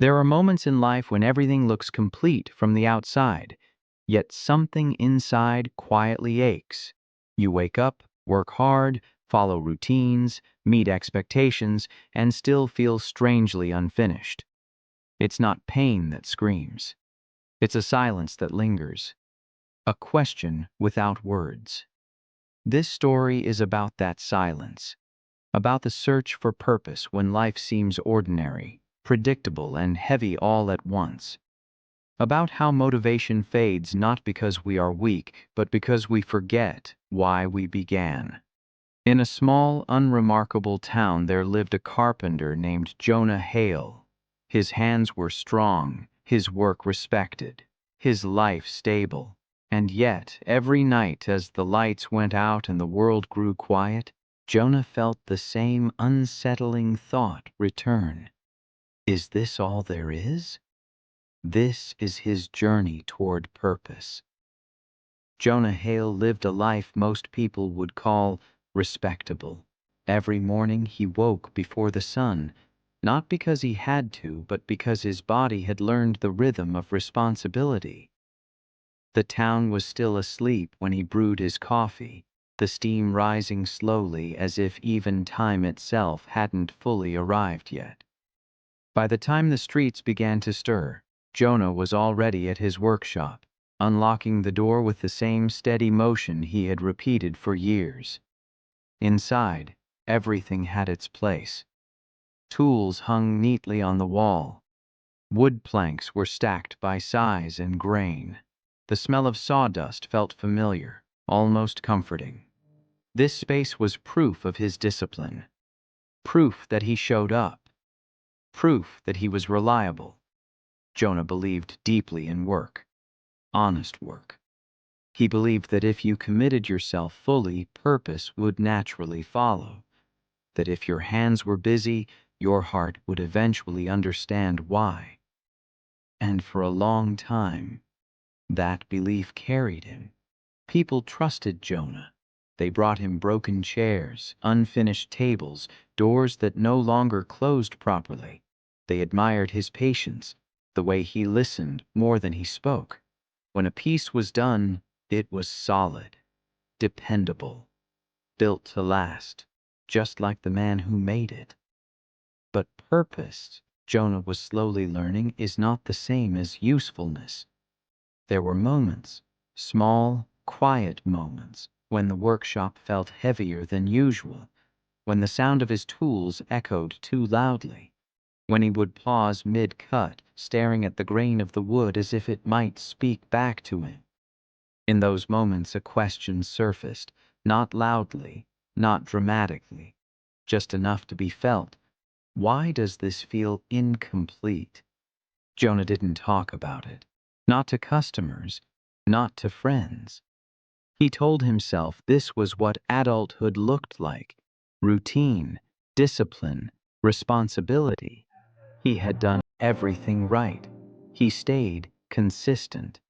There are moments in life when everything looks complete from the outside, yet something inside quietly aches. You wake up, work hard, follow routines, meet expectations, and still feel strangely unfinished. It's not pain that screams. It's a silence that lingers. A question without words. This story is about that silence, about the search for purpose when life seems ordinary, predictable, and heavy all at once. About how motivation fades not because we are weak, but because we forget why we began. In a small, unremarkable town there lived a carpenter named Jonah Hale. His hands were strong, his work respected, his life stable. And yet, every night as the lights went out and the world grew quiet, Jonah felt the same unsettling thought return. Is this all there is? This is his journey toward purpose. Jonah Hale lived a life most people would call respectable. Every morning he woke before the sun, not because he had to, but because his body had learned the rhythm of responsibility. The town was still asleep when he brewed his coffee, the steam rising slowly as if even time itself hadn't fully arrived yet. By the time the streets began to stir, Jonah was already at his workshop, unlocking the door with the same steady motion he had repeated for years. Inside, everything had its place. Tools hung neatly on the wall. Wood planks were stacked by size and grain. The smell of sawdust felt familiar, almost comforting. This space was proof of his discipline, proof that he showed up, proof that he was reliable. Jonah believed deeply in work, honest work. He believed that if you committed yourself fully, purpose would naturally follow. That if your hands were busy, your heart would eventually understand why. And for a long time, that belief carried him. People trusted Jonah. They brought him broken chairs, unfinished tables, doors that no longer closed properly. They admired his patience, the way he listened more than he spoke. When a piece was done, it was solid, dependable, built to last, just like the man who made it. But purpose, Jonah was slowly learning, is not the same as usefulness. There were moments, small, quiet moments, when the workshop felt heavier than usual, when the sound of his tools echoed too loudly, when he would pause mid-cut, staring at the grain of the wood as if it might speak back to him. In those moments a question surfaced, not loudly, not dramatically, just enough to be felt. Why does this feel incomplete? Jonah didn't talk about it. Not to customers, not to friends. He told himself this was what adulthood looked like: routine, discipline, responsibility. He had done everything right. He stayed consistent.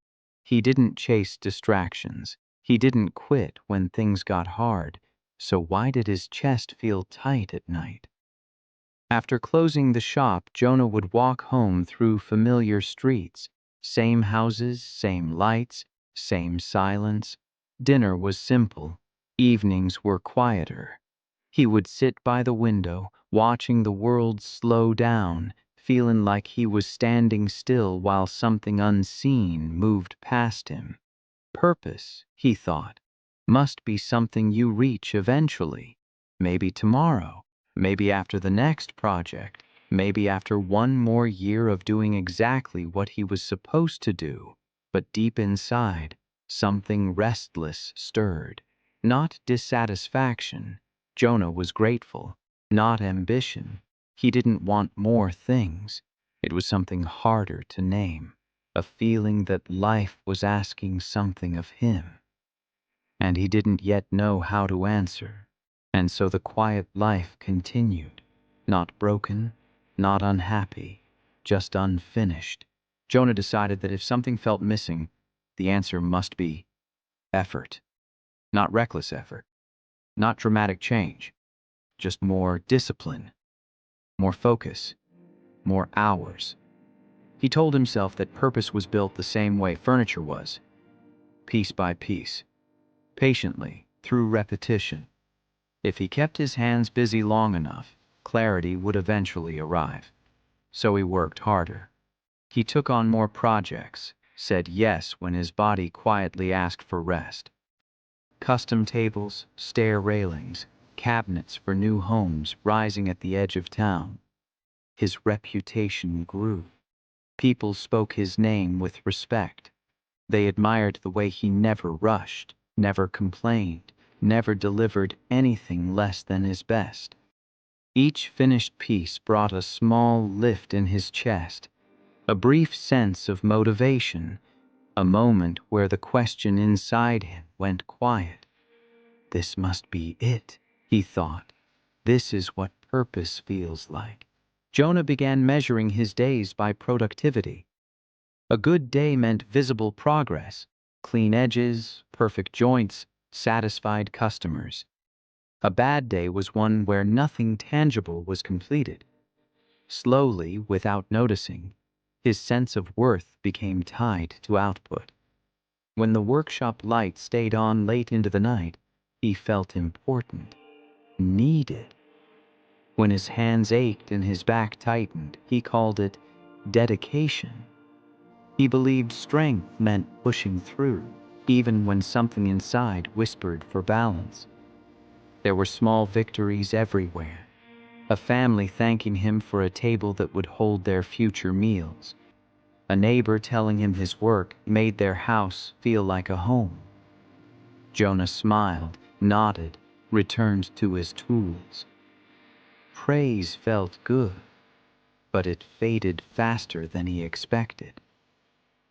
He didn't chase distractions. He didn't quit when things got hard. So why did his chest feel tight at night? After closing the shop, Jonah would walk home through familiar streets. Same houses, same lights, same silence. Dinner was simple. Evenings were quieter. He would sit by the window, watching the world slow down, feeling like he was standing still while something unseen moved past him. Purpose, he thought, must be something you reach eventually. Maybe tomorrow, maybe after the next project, maybe after one more year of doing exactly what he was supposed to do. But deep inside, something restless stirred. Not dissatisfaction. Jonah was grateful. Not ambition. He didn't want more things. It was something harder to name. A feeling that life was asking something of him, and he didn't yet know how to answer. And so the quiet life continued, not broken, not unhappy, just unfinished. Jonah decided that if something felt missing, the answer must be effort. Not reckless effort, not dramatic change, just more discipline, more focus, more hours. He told himself that purpose was built the same way furniture was, piece by piece, patiently, through repetition. If he kept his hands busy long enough, clarity would eventually arrive. So he worked harder. He took on more projects, said yes when his body quietly asked for rest. Custom tables, stair railings, cabinets for new homes rising at the edge of town. His reputation grew. People spoke his name with respect. They admired the way he never rushed, never complained, never delivered anything less than his best. Each finished piece brought a small lift in his chest, a brief sense of motivation, a moment where the question inside him went quiet. This must be it, he thought. This is what purpose feels like. Jonah began measuring his days by productivity. A good day meant visible progress, clean edges, perfect joints, satisfied customers. A bad day was one where nothing tangible was completed. Slowly, without noticing, his sense of worth became tied to output. When the workshop light stayed on late into the night, he felt important, needed. When his hands ached and his back tightened, he called it dedication. He believed strength meant pushing through, even when something inside whispered for balance. There were small victories everywhere. A family thanking him for a table that would hold their future meals. A neighbor telling him his work made their house feel like a home. Jonah smiled, nodded, returned to his tools. Praise felt good, but it faded faster than he expected.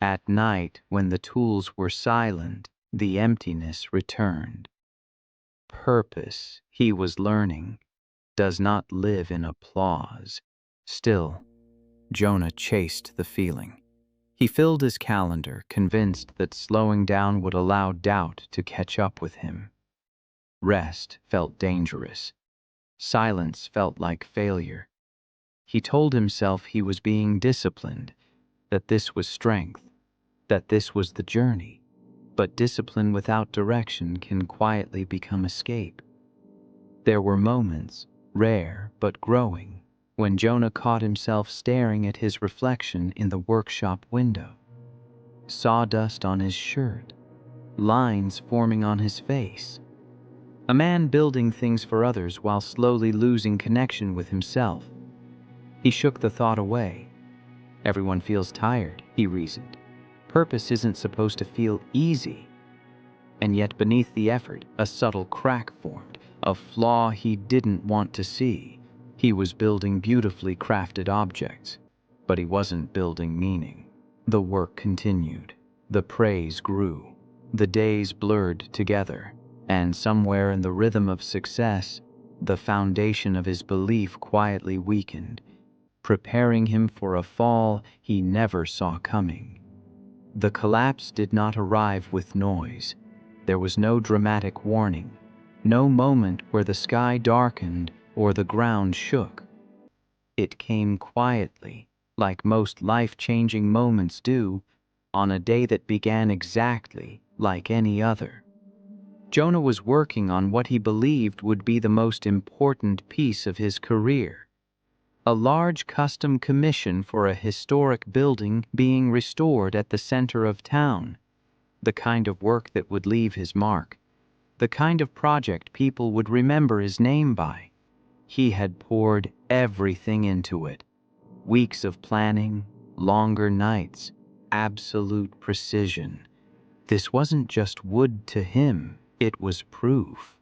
At night, when the tools were silent, the emptiness returned. Purpose, he was learning, does not live in applause. Still, Jonah chased the feeling. He filled his calendar, convinced that slowing down would allow doubt to catch up with him. Rest felt dangerous. Silence felt like failure. He told himself he was being disciplined, that this was strength, that this was the journey. But discipline without direction can quietly become escape. There were moments, rare but growing, when Jonah caught himself staring at his reflection in the workshop window. Sawdust on his shirt, lines forming on his face. A man building things for others while slowly losing connection with himself. He shook the thought away. Everyone feels tired, he reasoned. Purpose isn't supposed to feel easy. And yet beneath the effort, a subtle crack formed, a flaw he didn't want to see. He was building beautifully crafted objects, but he wasn't building meaning. The work continued. The praise grew. The days blurred together, and somewhere in the rhythm of success, the foundation of his belief quietly weakened, preparing him for a fall he never saw coming. The collapse did not arrive with noise. There was no dramatic warning, no moment where the sky darkened or the ground shook. It came quietly, like most life-changing moments do, on a day that began exactly like any other. Jonah was working on what he believed would be the most important piece of his career. A large custom commission for a historic building being restored at the center of town. The kind of work that would leave his mark. The kind of project people would remember his name by. He had poured everything into it. Weeks of planning, longer nights, absolute precision. This wasn't just wood to him, it was proof.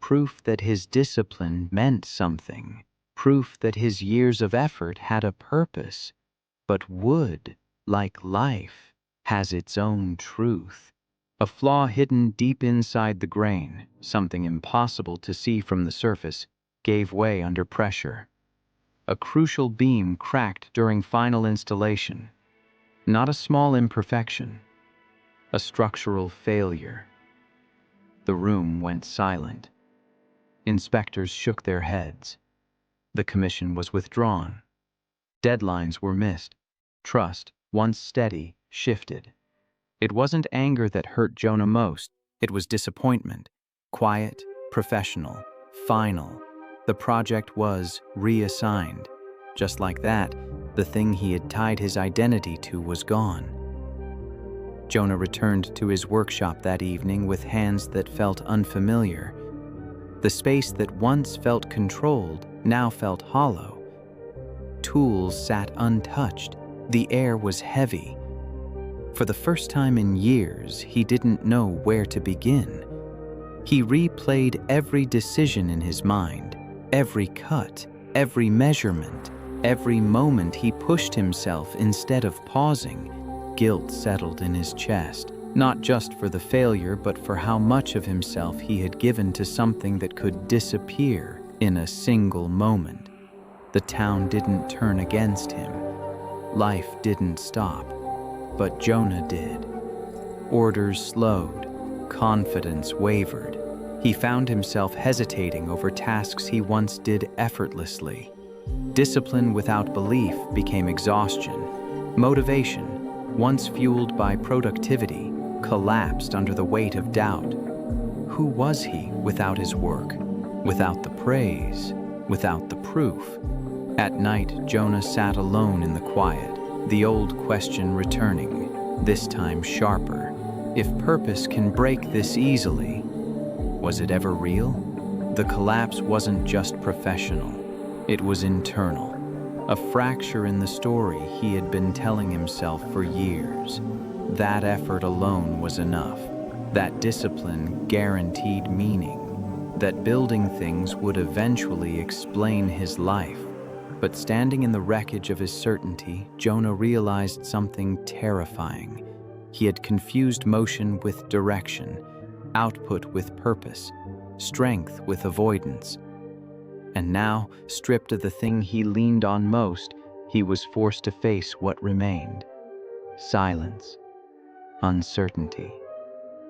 Proof that his discipline meant something. Proof that his years of effort had a purpose. But wood, like life, has its own truth. A flaw hidden deep inside the grain, something impossible to see from the surface, gave way under pressure. A crucial beam cracked during final installation. Not a small imperfection, a structural failure. The room went silent. Inspectors shook their heads. The commission was withdrawn. Deadlines were missed. Trust, once steady, shifted. It wasn't anger that hurt Jonah most, it was disappointment. Quiet, professional, final. The project was reassigned. Just like that, the thing he had tied his identity to was gone. Jonah returned to his workshop that evening with hands that felt unfamiliar. The space that once felt controlled now felt hollow. Tools sat untouched. The air was heavy. For the first time in years, he didn't know where to begin. He replayed every decision in his mind, every cut, every measurement, every moment he pushed himself instead of pausing. Guilt settled in his chest, not just for the failure, but for how much of himself he had given to something that could disappear in a single moment. The town didn't turn against him. Life didn't stop, but Jonah did. Orders slowed, confidence wavered. He found himself hesitating over tasks he once did effortlessly. Discipline without belief became exhaustion. Motivation, once fueled by productivity, collapsed under the weight of doubt. Who was he without his work, without the praise, without the proof? At night, Jonah sat alone in the quiet, the old question returning, this time sharper. If purpose can break this easily, was it ever real? The collapse wasn't just professional, it was internal. A fracture in the story he had been telling himself for years. That effort alone was enough. That discipline guaranteed meaning. That building things would eventually explain his life. But standing in the wreckage of his certainty, Jonah realized something terrifying. He had confused motion with direction, output with purpose, strength with avoidance. And now, stripped of the thing he leaned on most, he was forced to face what remained. Silence, uncertainty,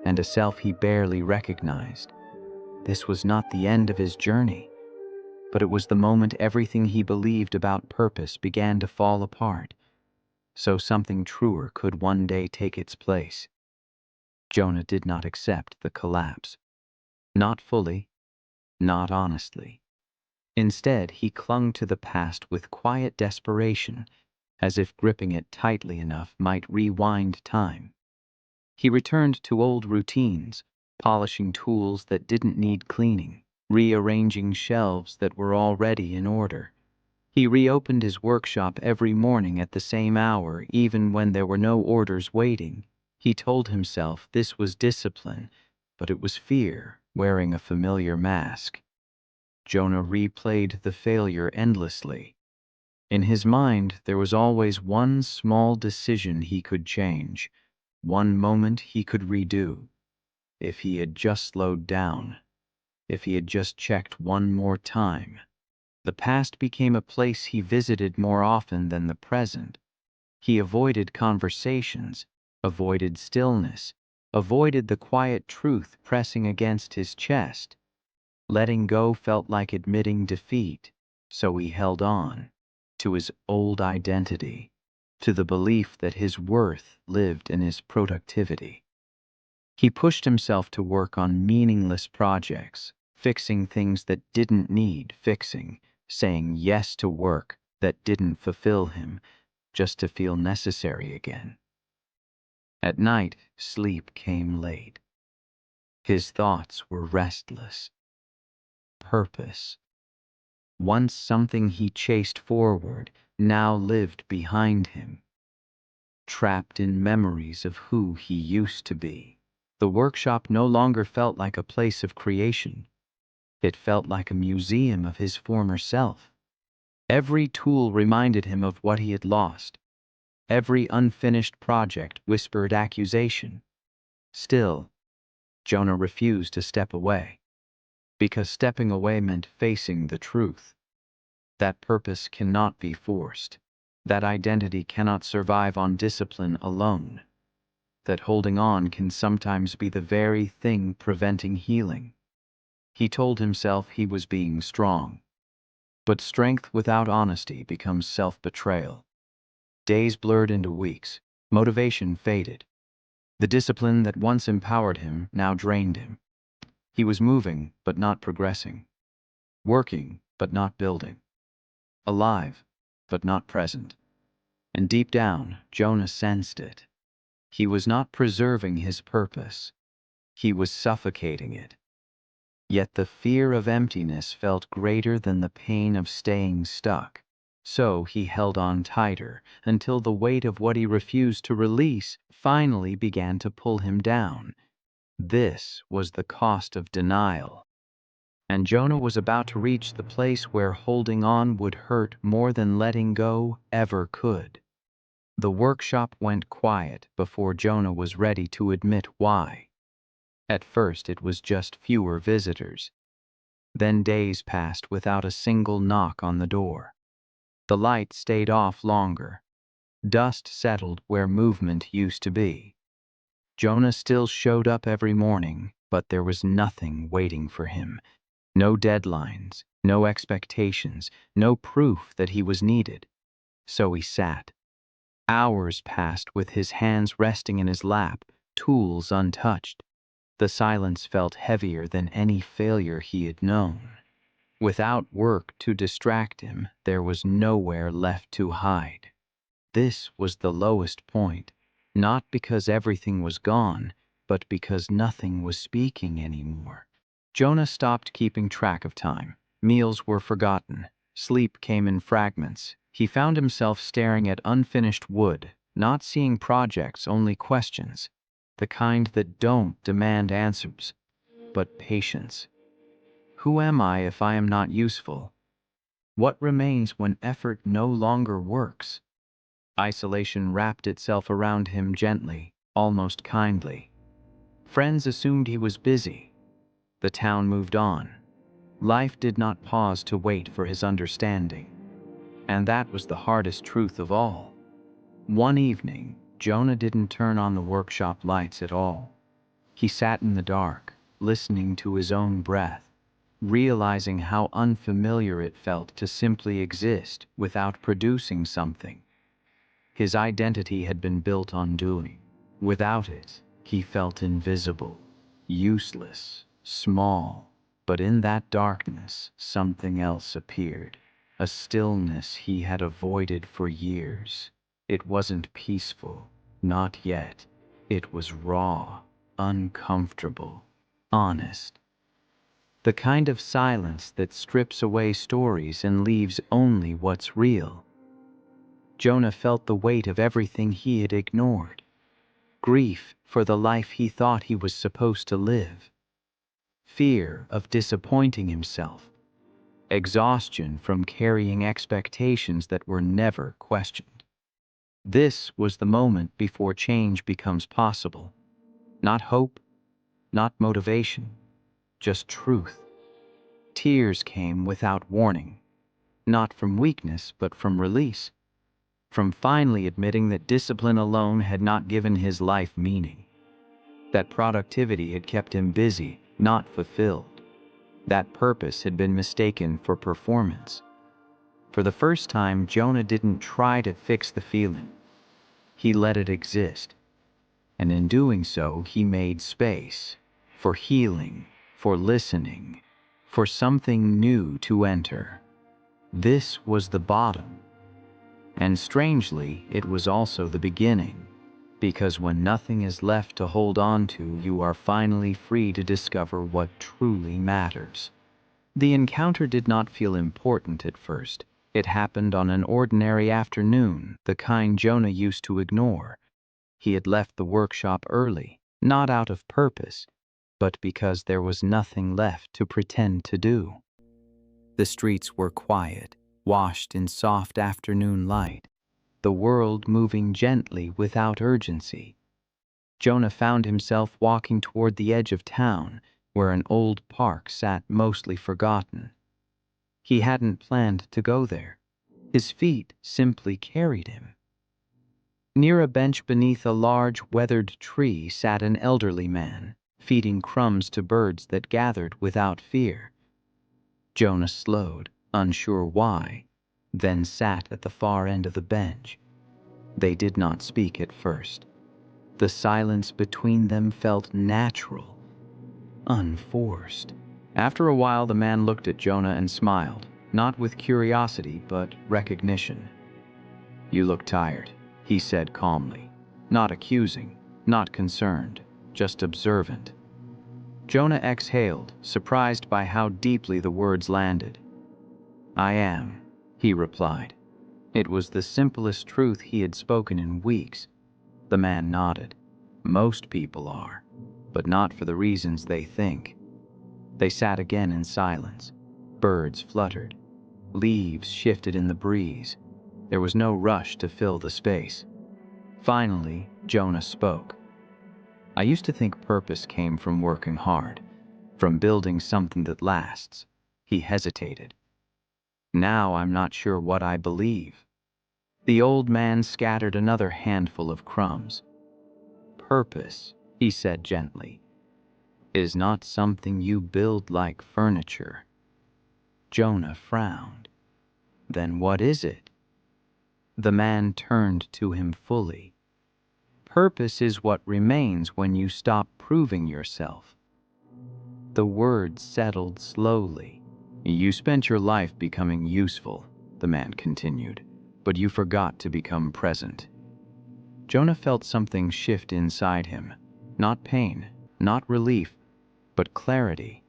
and a self he barely recognized. This was not the end of his journey, but it was the moment everything he believed about purpose began to fall apart, so something truer could one day take its place. Jonah did not accept the collapse. Not fully, not honestly. Instead, he clung to the past with quiet desperation, as if gripping it tightly enough might rewind time. He returned to old routines, polishing tools that didn't need cleaning, rearranging shelves that were already in order. He reopened his workshop every morning at the same hour, even when there were no orders waiting. He told himself this was discipline, but it was fear wearing a familiar mask. Jonah replayed the failure endlessly. In his mind, there was always one small decision he could change, one moment he could redo. If he had just slowed down, if he had just checked one more time. The past became a place he visited more often than the present. He avoided conversations, avoided stillness, avoided the quiet truth pressing against his chest. Letting go felt like admitting defeat, so he held on to his old identity, to the belief that his worth lived in his productivity. He pushed himself to work on meaningless projects, fixing things that didn't need fixing, saying yes to work that didn't fulfill him, just to feel necessary again. At night, sleep came late. His thoughts were restless. Purpose, once something he chased forward, now lived behind him, trapped in memories of who he used to be. The workshop no longer felt like a place of creation. It felt like a museum of his former self. Every tool reminded him of what he had lost. Every unfinished project whispered accusation. Still, Jonah refused to step away, because stepping away meant facing the truth. That purpose cannot be forced. That identity cannot survive on discipline alone. That holding on can sometimes be the very thing preventing healing. He told himself he was being strong. But strength without honesty becomes self-betrayal. Days blurred into weeks. Motivation faded. The discipline that once empowered him now drained him. He was moving, but not progressing. Working, but not building. Alive, but not present. And deep down, Jonah sensed it. He was not preserving his purpose. He was suffocating it. Yet the fear of emptiness felt greater than the pain of staying stuck. So he held on tighter until the weight of what he refused to release finally began to pull him down. This was the cost of denial. And Jonah was about to reach the place where holding on would hurt more than letting go ever could. The workshop went quiet before Jonah was ready to admit why. At first it was just fewer visitors. Then days passed without a single knock on the door. The light stayed off longer. Dust settled where movement used to be. Jonah still showed up every morning, but there was nothing waiting for him. No deadlines, no expectations, no proof that he was needed. So he sat. Hours passed with his hands resting in his lap, tools untouched. The silence felt heavier than any failure he had known. Without work to distract him, there was nowhere left to hide. This was the lowest point, not because everything was gone, but because nothing was speaking anymore. Jonah stopped keeping track of time. Meals were forgotten. Sleep came in fragments. He found himself staring at unfinished wood, not seeing projects, only questions. The kind that don't demand answers, but patience. Who am I if I am not useful? What remains when effort no longer works? Isolation wrapped itself around him gently, almost kindly. Friends assumed he was busy. The town moved on. Life did not pause to wait for his understanding. And that was the hardest truth of all. One evening, Jonah didn't turn on the workshop lights at all. He sat in the dark, listening to his own breath, realizing how unfamiliar it felt to simply exist without producing something. His identity had been built on doing. Without it, he felt invisible, useless, small. But in that darkness, something else appeared, a stillness he had avoided for years. It wasn't peaceful, not yet. It was raw, uncomfortable, honest. The kind of silence that strips away stories and leaves only what's real. Jonah felt the weight of everything he had ignored. Grief for the life he thought he was supposed to live. Fear of disappointing himself. Exhaustion from carrying expectations that were never questioned. This was the moment before change becomes possible. Not hope, not motivation, just truth. Tears came without warning, not from weakness but from release. From finally admitting that discipline alone had not given his life meaning. That productivity had kept him busy, not fulfilled. That purpose had been mistaken for performance. For the first time, Jonah didn't try to fix the feeling. He let it exist. And in doing so, he made space for healing, for listening, for something new to enter. This was the bottom. And strangely, it was also the beginning. Because when nothing is left to hold on to, you are finally free to discover what truly matters. The encounter did not feel important at first. It happened on an ordinary afternoon, the kind Jonah used to ignore. He had left the workshop early, not out of purpose, but because there was nothing left to pretend to do. The streets were quiet, washed in soft afternoon light, the world moving gently without urgency. Jonah found himself walking toward the edge of town, where an old park sat mostly forgotten. He hadn't planned to go there. His feet simply carried him. Near a bench beneath a large, weathered tree sat an elderly man, feeding crumbs to birds that gathered without fear. Jonah slowed, unsure why, then sat at the far end of the bench. They did not speak at first. The silence between them felt natural, unforced. After a while, the man looked at Jonah and smiled, not with curiosity, but recognition. "You look tired," he said calmly, not accusing, not concerned, just observant. Jonah exhaled, surprised by how deeply the words landed. "I am," he replied. It was the simplest truth he had spoken in weeks. The man nodded. "Most people are, but not for the reasons they think." They sat again in silence. Birds fluttered. Leaves shifted in the breeze. There was no rush to fill the space. Finally, Jonah spoke. "I used to think purpose came from working hard, from building something that lasts." He hesitated. "Now I'm not sure what I believe." The old man scattered another handful of crumbs. "Purpose," he said gently, "is not something you build like furniture." Jonah frowned. "Then what is it?" The man turned to him fully. "Purpose is what remains when you stop proving yourself." The words settled slowly. "You spent your life becoming useful," the man continued, "but you forgot to become present." Jonah felt something shift inside him. Not pain, not relief, but clarity.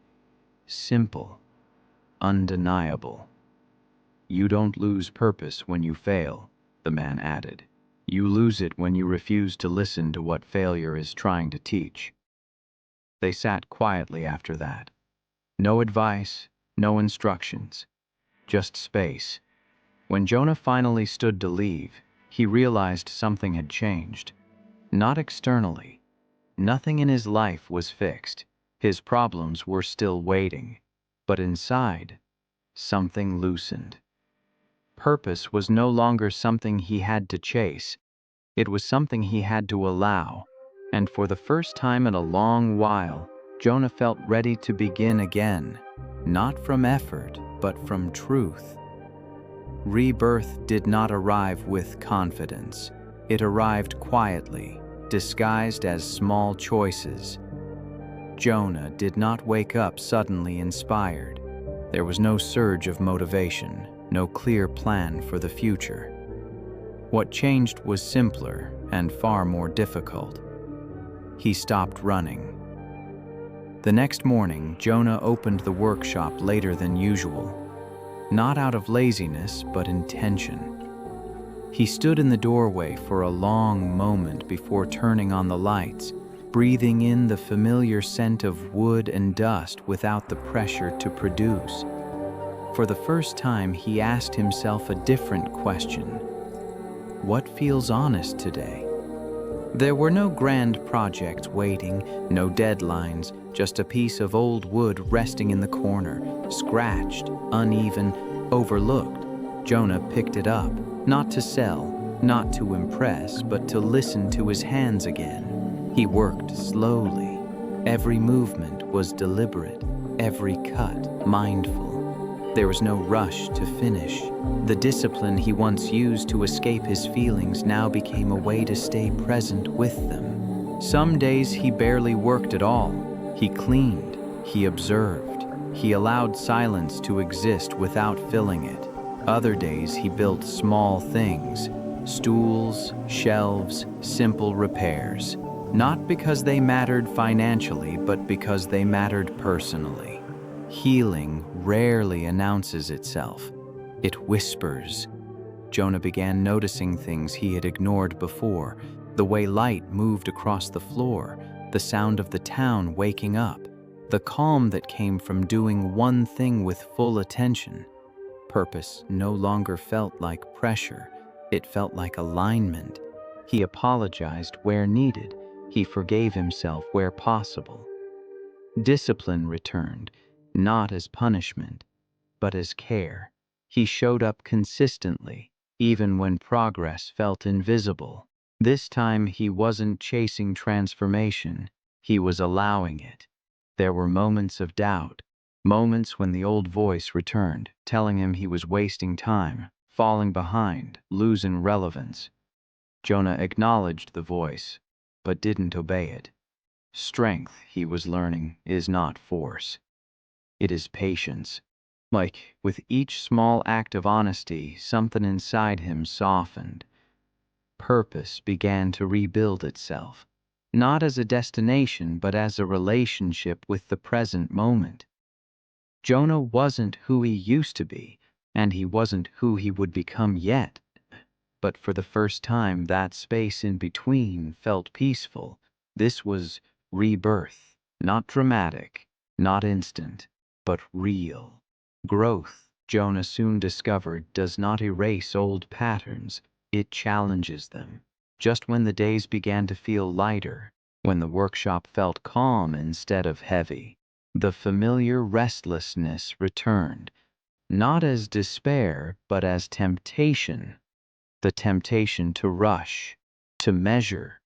Simple, undeniable. "You don't lose purpose when you fail," the man added. "You lose it when you refuse to listen to what failure is trying to teach." They sat quietly after that. No advice, no instructions, just space. When Jonah finally stood to leave, he realized something had changed. Not externally. Nothing in his life was fixed. His problems were still waiting. But inside, something loosened. Purpose was no longer something he had to chase. It was something he had to allow. And for the first time in a long while, Jonah felt ready to begin again. Not from effort, but from truth. Rebirth did not arrive with confidence. It arrived quietly, disguised as small choices. Jonah did not wake up suddenly inspired. There was no surge of motivation, no clear plan for the future. What changed was simpler and far more difficult. He stopped running. The next morning, Jonah opened the workshop later than usual. Not out of laziness, but intention. He stood in the doorway for a long moment before turning on the lights, breathing in the familiar scent of wood and dust without the pressure to produce. For the first time, he asked himself a different question. What feels honest today? There were no grand projects waiting, no deadlines, just a piece of old wood resting in the corner, scratched, uneven, overlooked. Jonah picked it up, not to sell, not to impress, but to listen to his hands again. He worked slowly. Every movement was deliberate, every cut mindful. There was no rush to finish. The discipline he once used to escape his feelings now became a way to stay present with them. Some days he barely worked at all. He cleaned, he observed, he allowed silence to exist without filling it. Other days he built small things, stools, shelves, simple repairs. Not because they mattered financially, but because they mattered personally. Healing rarely announces itself. It whispers. Jonah began noticing things he had ignored before, the way light moved across the floor, the sound of the town waking up, the calm that came from doing one thing with full attention. Purpose no longer felt like pressure. It felt like alignment. He apologized where needed. He forgave himself where possible. Discipline returned, not as punishment, but as care. He showed up consistently, even when progress felt invisible. This time he wasn't chasing transformation, he was allowing it. There were moments of doubt, moments when the old voice returned, telling him he was wasting time, falling behind, losing relevance. Jonah acknowledged the voice, but didn't obey it. Strength, he was learning, is not force. It is patience. Like with each small act of honesty, something inside him softened. Purpose began to rebuild itself, not as a destination, but as a relationship with the present moment. Jonah wasn't who he used to be, and he wasn't who he would become yet. But for the first time, that space in between felt peaceful. This was rebirth, not dramatic, not instant, but real. Growth, Jonah soon discovered, does not erase old patterns, it challenges them. Just when the days began to feel lighter, when the workshop felt calm instead of heavy, the familiar restlessness returned, not as despair, but as temptation. The temptation to rush, to measure,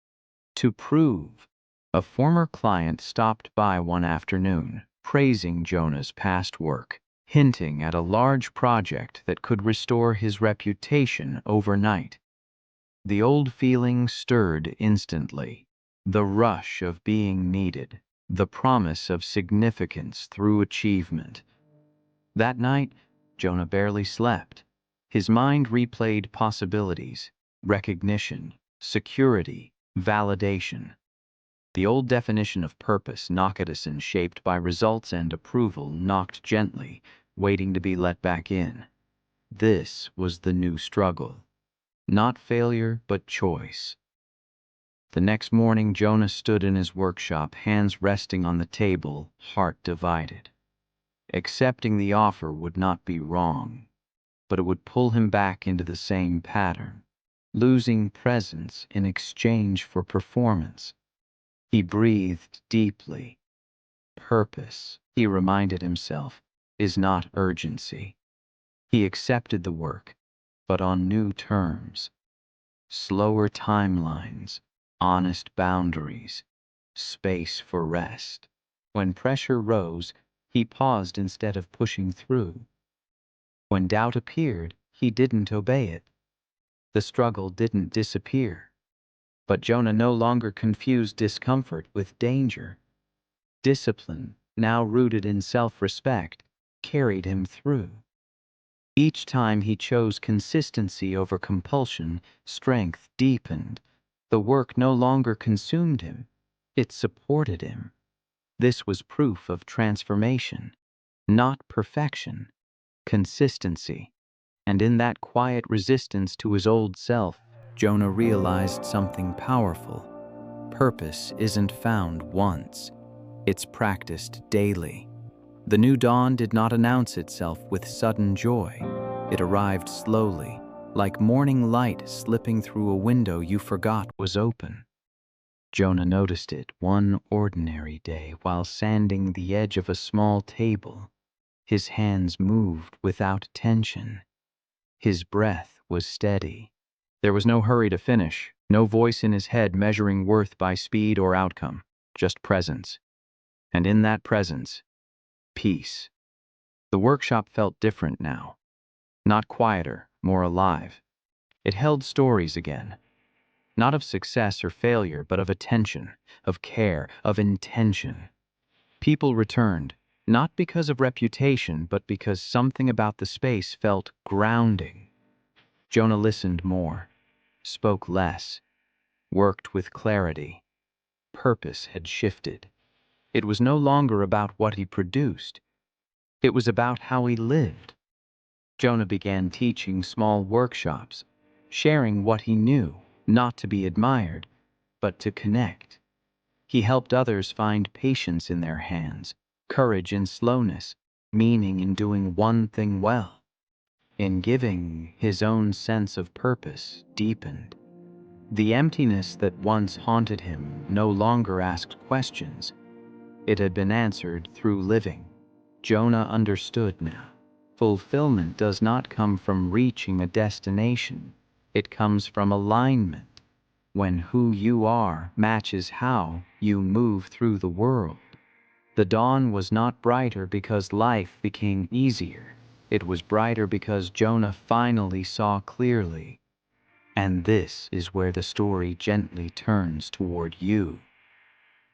to prove. A former client stopped by one afternoon, praising Jonah's past work, hinting at a large project that could restore his reputation overnight. The old feeling stirred instantly, the rush of being needed, the promise of significance through achievement. That night, Jonah barely slept. His mind replayed possibilities, recognition, security, validation. The old definition of purpose, knocked shaped by results and approval, knocked gently, waiting to be let back in. This was the new struggle. Not failure, but choice. The next morning, Jonah stood in his workshop, hands resting on the table, heart divided. Accepting the offer would not be wrong, but it would pull him back into the same pattern, losing presence in exchange for performance. He breathed deeply. Purpose, he reminded himself, is not urgency. He accepted the work, but on new terms. Slower timelines, honest boundaries, space for rest. When pressure rose, he paused instead of pushing through. When doubt appeared, he didn't obey it. The struggle didn't disappear. But Jonah no longer confused discomfort with danger. Discipline, now rooted in self-respect, carried him through. Each time he chose consistency over compulsion, strength deepened. The work no longer consumed him, it supported him. This was proof of transformation, not perfection, consistency. And in that quiet resistance to his old self, Jonah realized something powerful. Purpose isn't found once, it's practiced daily. The new dawn did not announce itself with sudden joy. It arrived slowly, like morning light slipping through a window you forgot was open. Jonah noticed it one ordinary day while sanding the edge of a small table. His hands moved without tension. His breath was steady. There was no hurry to finish, no voice in his head measuring worth by speed or outcome, just presence. And in that presence, peace. The workshop felt different now. Not quieter, more alive. It held stories again. Not of success or failure, but of attention, of care, of intention. People returned, not because of reputation, but because something about the space felt grounding. Jonah listened more, spoke less, worked with clarity. Purpose had shifted. It was no longer about what he produced. It was about how he lived. Jonah began teaching small workshops, sharing what he knew, not to be admired, but to connect. He helped others find patience in their hands, courage in slowness, meaning in doing one thing well. In giving, his own sense of purpose deepened. The emptiness that once haunted him no longer asked questions. It had been answered through living. Jonah understood now. Fulfillment does not come from reaching a destination. It comes from alignment, when who you are matches how you move through the world. The dawn was not brighter because life became easier. It was brighter because Jonah finally saw clearly. And this is where the story gently turns toward you.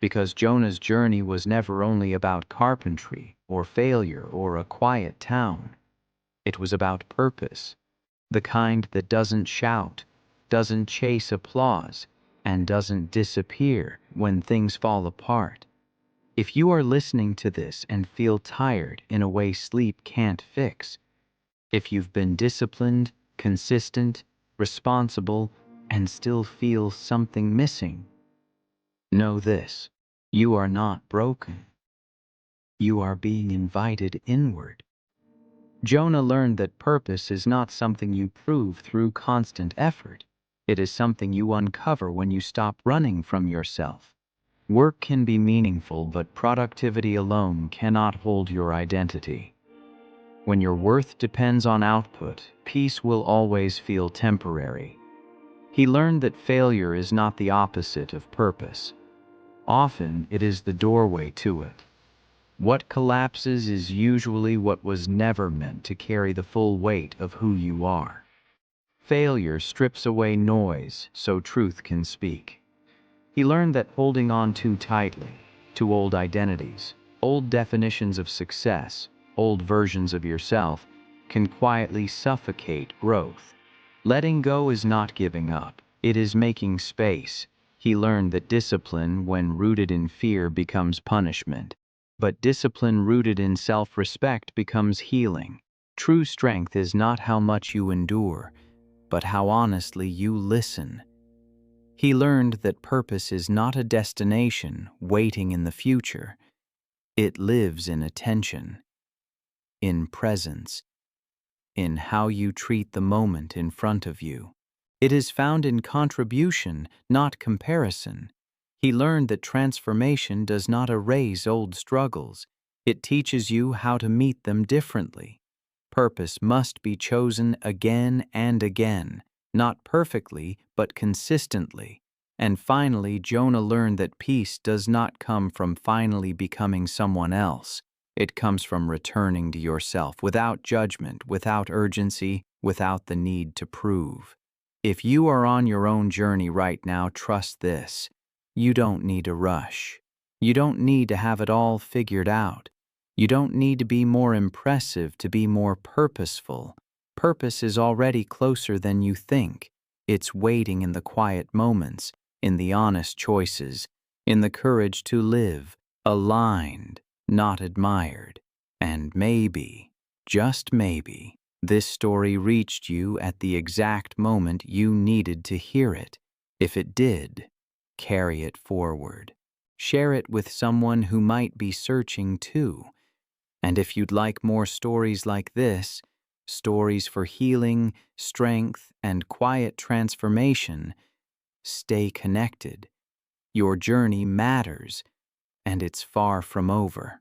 Because Jonah's journey was never only about carpentry or failure or a quiet town. It was about purpose, the kind that doesn't shout, doesn't chase applause, and doesn't disappear when things fall apart. If you are listening to this and feel tired in a way sleep can't fix, if you've been disciplined, consistent, responsible, and still feel something missing, know this: you are not broken. You are being invited inward. Jonah learned that purpose is not something you prove through constant effort. It is something you uncover when you stop running from yourself. Work can be meaningful, but productivity alone cannot hold your identity. When your worth depends on output, peace will always feel temporary. He learned that failure is not the opposite of purpose. Often, it is the doorway to it. What collapses is usually what was never meant to carry the full weight of who you are. Failure strips away noise so truth can speak. He learned that holding on too tightly to old identities, old definitions of success, old versions of yourself, can quietly suffocate growth. Letting go is not giving up, it is making space. He learned that discipline, when rooted in fear, becomes punishment. But discipline rooted in self-respect becomes healing. True strength is not how much you endure, but how honestly you listen. He learned that purpose is not a destination waiting in the future. It lives in attention, in presence, in how you treat the moment in front of you. It is found in contribution, not comparison. He learned that transformation does not erase old struggles. It teaches you how to meet them differently. Purpose must be chosen again and again, not perfectly, but consistently. And finally, Jonah learned that peace does not come from finally becoming someone else. It comes from returning to yourself without judgment, without urgency, without the need to prove. If you are on your own journey right now, trust this: you don't need to rush. You don't need to have it all figured out. You don't need to be more impressive to be more purposeful. Purpose is already closer than you think. It's waiting in the quiet moments, in the honest choices, in the courage to live, aligned, not admired. And maybe, just maybe, this story reached you at the exact moment you needed to hear it. If it did, carry it forward. Share it with someone who might be searching too. And if you'd like more stories like this, stories for healing, strength, and quiet transformation, stay connected. Your journey matters, and it's far from over.